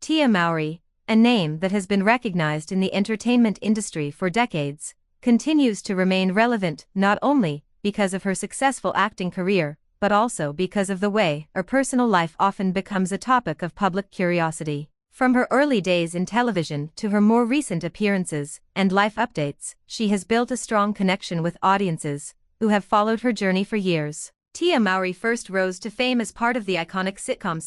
Tia Mowry, a name that has been recognized in the entertainment industry for decades, continues to remain relevant not only because of her successful acting career, but also because of the way her personal life often becomes a topic of public curiosity. From her early days in television to her more recent appearances and life updates, she has built a strong connection with audiences who have followed her journey for years. Tia Mowry first rose to fame as part of the iconic sitcom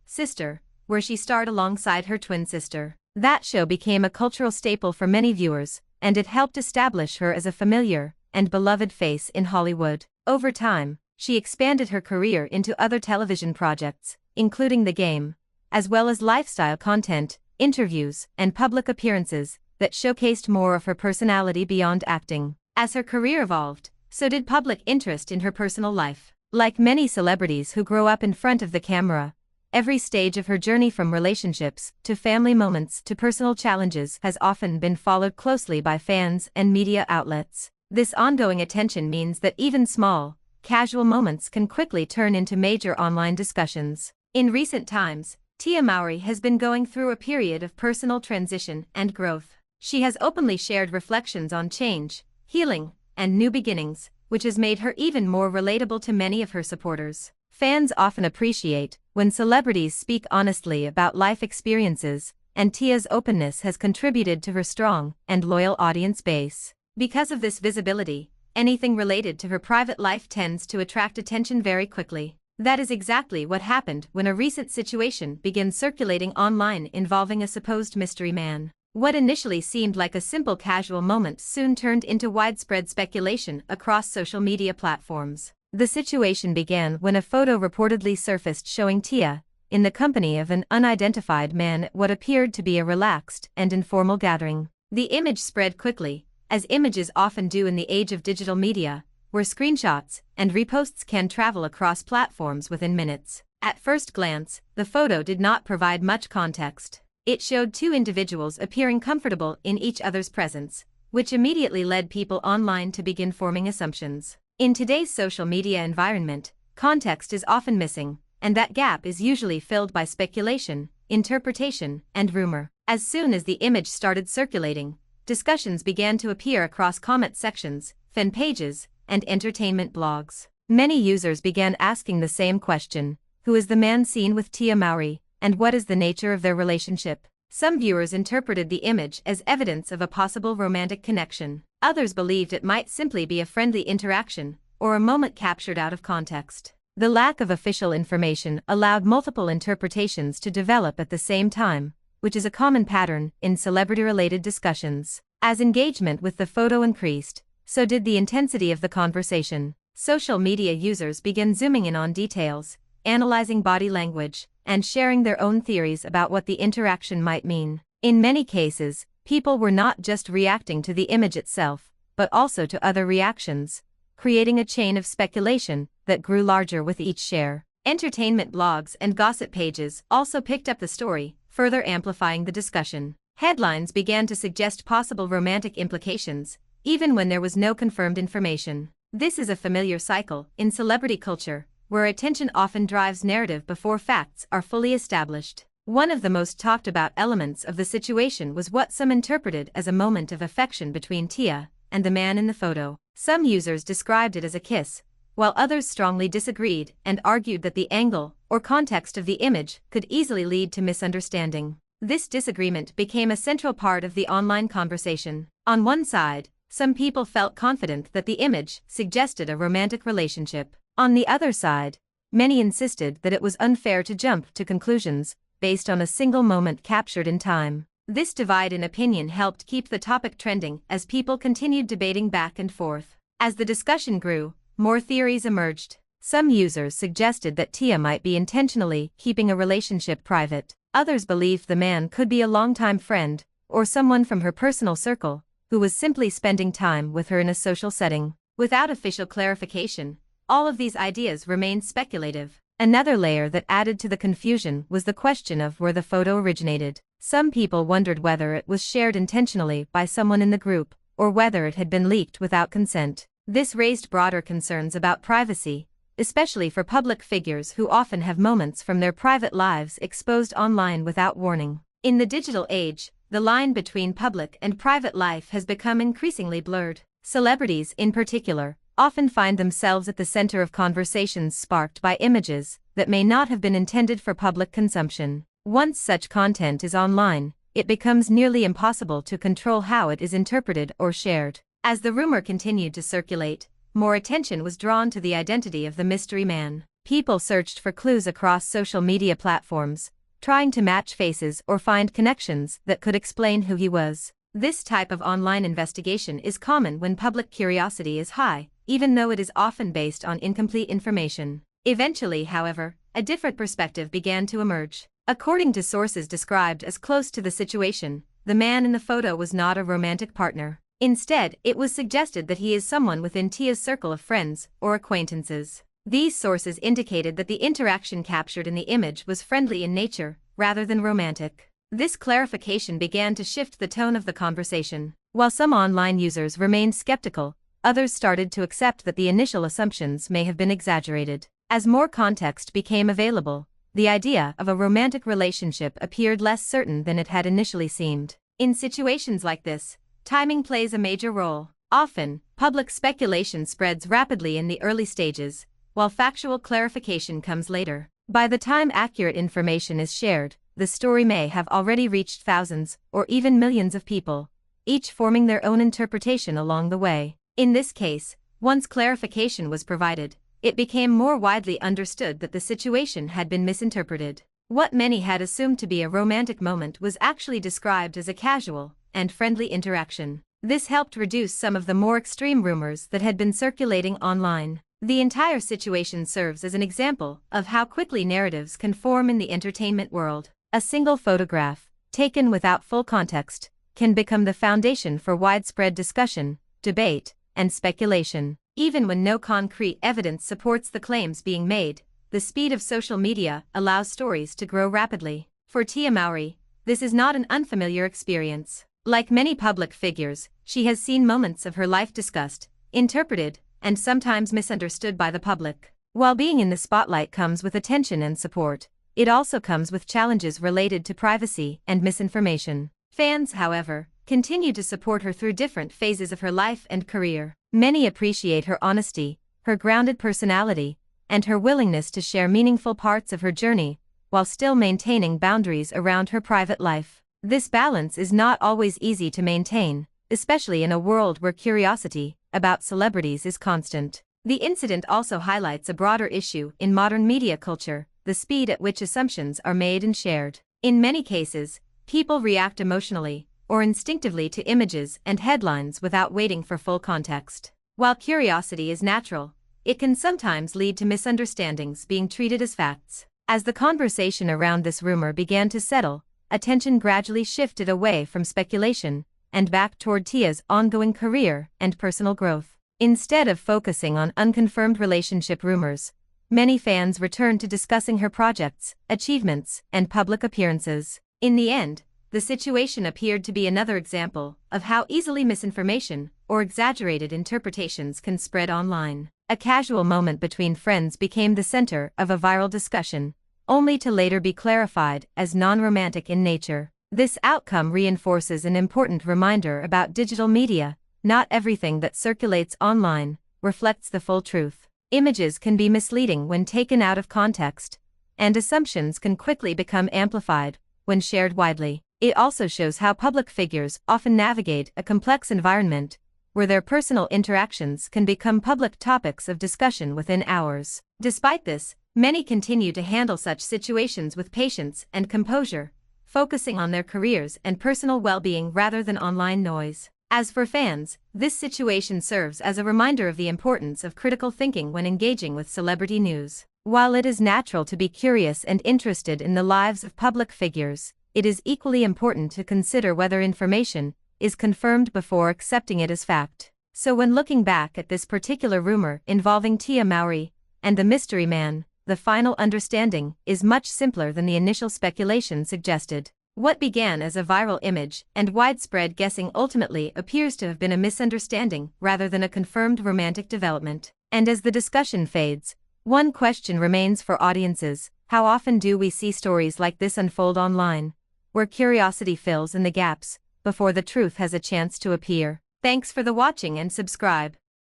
Sister, where she starred alongside her twin sister. That show became a cultural staple for many viewers, and it helped establish her as a familiar and beloved face in Hollywood. Over time, she expanded her career into other television projects, including The Game, as well as lifestyle content, interviews, and public appearances that showcased more of her personality beyond acting. As her career evolved, so did public interest in her personal life. Like many celebrities who grow up in front of the camera, every stage of her journey from relationships to family moments to personal challenges has often been followed closely by fans and media outlets. This ongoing attention means that even small, casual moments can quickly turn into major online discussions. In recent times, Tia Mowry has been going through a period of personal transition and growth. She has openly shared reflections on change, healing, and new beginnings, which has made her even more relatable to many of her supporters. Fans often appreciate when celebrities speak honestly about life experiences, and Tia's openness has contributed to her strong and loyal audience base. Because of this visibility, anything related to her private life tends to attract attention very quickly. That is exactly what happened when a recent situation began circulating online involving a supposed mystery man. What initially seemed like a simple casual moment soon turned into widespread speculation across social media platforms. The situation began when a photo reportedly surfaced showing Tia in the company of an unidentified man at what appeared to be a relaxed and informal gathering. The image spread quickly, as images often do in the age of digital media, where screenshots and reposts can travel across platforms within minutes. At first glance, the photo did not provide much context. It showed two individuals appearing comfortable in each other's presence, which immediately led people online to begin forming assumptions. In today's social media environment, context is often missing, and that gap is usually filled by speculation, interpretation, and rumor. As soon as the image started circulating, discussions began to appear across comment sections, fan pages, and entertainment blogs. Many users began asking the same question: who is the man seen with Tia Mowry, and what is the nature of their relationship? Some viewers interpreted the image as evidence of a possible romantic connection. Others believed it might simply be a friendly interaction, or a moment captured out of context. The lack of official information allowed multiple interpretations to develop at the same time, which is a common pattern in celebrity-related discussions. As engagement with the photo increased, so did the intensity of the conversation. Social media users began zooming in on details, analyzing body language, and sharing their own theories about what the interaction might mean. In many cases, people were not just reacting to the image itself, but also to other reactions, creating a chain of speculation that grew larger with each share. Entertainment blogs and gossip pages also picked up the story, further amplifying the discussion. Headlines began to suggest possible romantic implications, even when there was no confirmed information. This is a familiar cycle in celebrity culture, where attention often drives narrative before facts are fully established. One of the most talked about elements of the situation was what some interpreted as a moment of affection between Tia and the man in the photo. Some users described it as a kiss, while others strongly disagreed and argued that the angle or context of the image could easily lead to misunderstanding. This disagreement became a central part of the online conversation. On one side, some people felt confident that the image suggested a romantic relationship. On the other side, many insisted that it was unfair to jump to conclusions based on a single moment captured in time. This divide in opinion helped keep the topic trending as people continued debating back and forth. As the discussion grew, more theories emerged. Some users suggested that Tia might be intentionally keeping a relationship private. Others believed the man could be a longtime friend, or someone from her personal circle, who was simply spending time with her in a social setting. Without official clarification, all of these ideas remained speculative. Another layer that added to the confusion was the question of where the photo originated. Some people wondered whether it was shared intentionally by someone in the group, or whether it had been leaked without consent. This raised broader concerns about privacy, especially for public figures who often have moments from their private lives exposed online without warning. In the digital age, the line between public and private life has become increasingly blurred. Celebrities, in particular, often find themselves at the center of conversations sparked by images that may not have been intended for public consumption. Once such content is online, it becomes nearly impossible to control how it is interpreted or shared. As the rumor continued to circulate, more attention was drawn to the identity of the mystery man. People searched for clues across social media platforms, trying to match faces or find connections that could explain who he was. This type of online investigation is common when public curiosity is high, even though it is often based on incomplete information. Eventually, however, a different perspective began to emerge. According to sources described as close to the situation, the man in the photo was not a romantic partner. Instead, it was suggested that he is someone within Tia's circle of friends or acquaintances. These sources indicated that the interaction captured in the image was friendly in nature, rather than romantic. This clarification began to shift the tone of the conversation. While some online users remained skeptical, others started to accept that the initial assumptions may have been exaggerated. As more context became available, the idea of a romantic relationship appeared less certain than it had initially seemed. In situations like this, timing plays a major role. Often, public speculation spreads rapidly in the early stages, while factual clarification comes later. By the time accurate information is shared, the story may have already reached thousands or even millions of people, each forming their own interpretation along the way. In this case, once clarification was provided, it became more widely understood that the situation had been misinterpreted. What many had assumed to be a romantic moment was actually described as a casual and friendly interaction. This helped reduce some of the more extreme rumors that had been circulating online. The entire situation serves as an example of how quickly narratives can form in the entertainment world. A single photograph, taken without full context, can become the foundation for widespread discussion, debate, and speculation. Even when no concrete evidence supports the claims being made, the speed of social media allows stories to grow rapidly. For Tia Mowry, this is not an unfamiliar experience. Like many public figures, she has seen moments of her life discussed, interpreted, and sometimes misunderstood by the public. While being in the spotlight comes with attention and support, it also comes with challenges related to privacy and misinformation. Fans, however, continue to support her through different phases of her life and career. Many appreciate her honesty, her grounded personality, and her willingness to share meaningful parts of her journey, while still maintaining boundaries around her private life. This balance is not always easy to maintain, especially in a world where curiosity about celebrities is constant. The incident also highlights a broader issue in modern media culture: the speed at which assumptions are made and shared. In many cases, people react emotionally or instinctively to images and headlines without waiting for full context. While curiosity is natural, it can sometimes lead to misunderstandings being treated as facts. As the conversation around this rumor began to settle, attention gradually shifted away from speculation and back toward Tia's ongoing career and personal growth. Instead of focusing on unconfirmed relationship rumors, many fans returned to discussing her projects, achievements, and public appearances. In the end, the situation appeared to be another example of how easily misinformation or exaggerated interpretations can spread online. A casual moment between friends became the center of a viral discussion, only to later be clarified as non-romantic in nature. This outcome reinforces an important reminder about digital media: not everything that circulates online reflects the full truth. Images can be misleading when taken out of context, and assumptions can quickly become amplified when shared widely. It also shows how public figures often navigate a complex environment, where their personal interactions can become public topics of discussion within hours. Despite this, many continue to handle such situations with patience and composure, focusing on their careers and personal well-being rather than online noise. As for fans, this situation serves as a reminder of the importance of critical thinking when engaging with celebrity news. While it is natural to be curious and interested in the lives of public figures, it is equally important to consider whether information is confirmed before accepting it as fact. So when looking back at this particular rumor involving Tia Mowry and the mystery man, the final understanding is much simpler than the initial speculation suggested. What began as a viral image and widespread guessing ultimately appears to have been a misunderstanding rather than a confirmed romantic development. And as the discussion fades, One question remains for audiences: how often do we see stories like this unfold online, where curiosity fills in the gaps before the truth has a chance to appear? Thanks for the watching and subscribe.